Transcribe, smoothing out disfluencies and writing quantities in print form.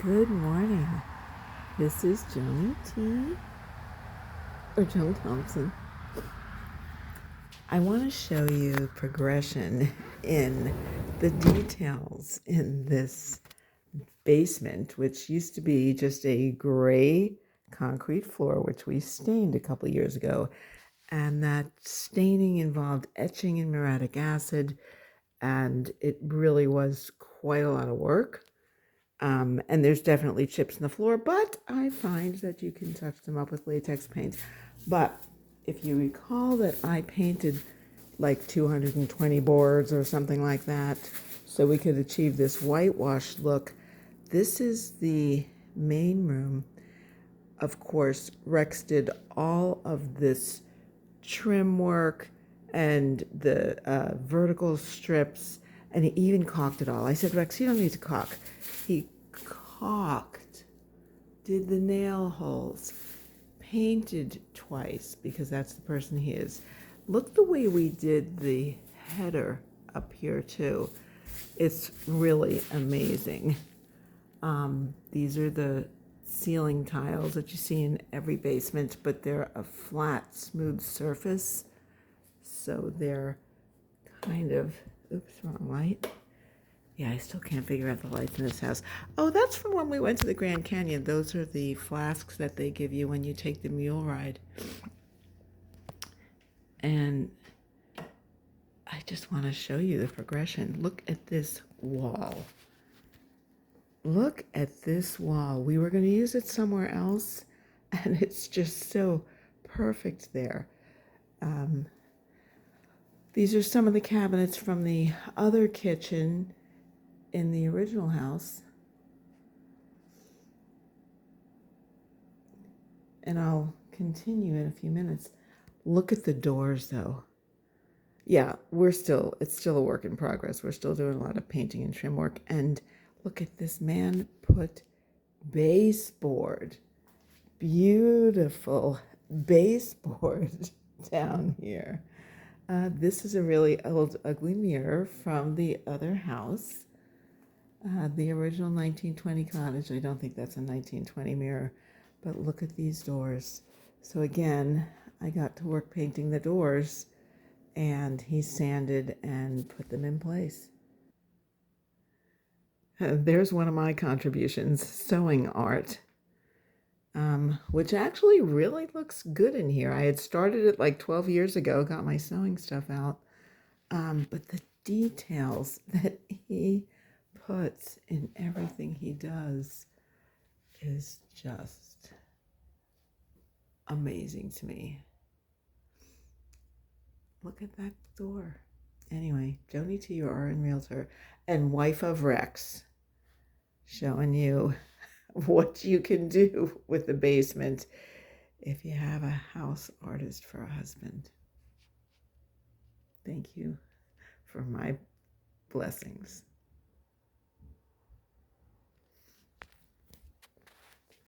Good morning. This is Joni T. or Joan Thompson. I want to show you progression in the details in this basement, which used to be just a gray concrete floor, which we stained a couple years ago. And that staining involved etching in muriatic acid, and it really was quite a lot of work. And there's definitely chips in the floor, but I find that you can touch them up with latex paint. But if you recall that I painted like 220 boards or something like that, so we could achieve this whitewash look, this is the main room. Of course, Rex did all of this trim work and the vertical strips, and he even caulked it all. I said, Rex, you don't need to caulk. He caulked, did the nail holes, painted twice, because that's the person he is. Look the way we did the header up here too. It's really amazing. These are the ceiling tiles that you see in every basement, but they're a flat, smooth surface. So they're kind of, oops, wrong light. Yeah, I still can't figure out the lights in this house. Oh, that's from when we went to the Grand Canyon. Those are the flasks that they give you when you take the mule ride. And I just want to show you the progression. Look at this wall. Look at this wall. We were going to use it somewhere else, and it's just so perfect there. These are some of the cabinets from the other kitchen in the original house. And I'll continue in a few minutes. Look at the doors, though. Yeah, it's still a work in progress. We're still doing a lot of painting and trim work. And look at this man put baseboard, beautiful baseboard down here. This is a really old, ugly mirror from the other house. The original 1920 cottage. I don't think that's a 1920 mirror, but look at these doors. So again, I got to work painting the doors, and he sanded and put them in place. There's one of my contributions, sewing art, which actually really looks good in here. I had started it like 12 years ago, got my sewing stuff out, but the details that he puts in everything he does is just amazing to me. Look at that door. Anyway, Joni T, your RN Realtor and wife of Rex, showing you what you can do with the basement if you have a house artist for a husband. Thank you for my blessings.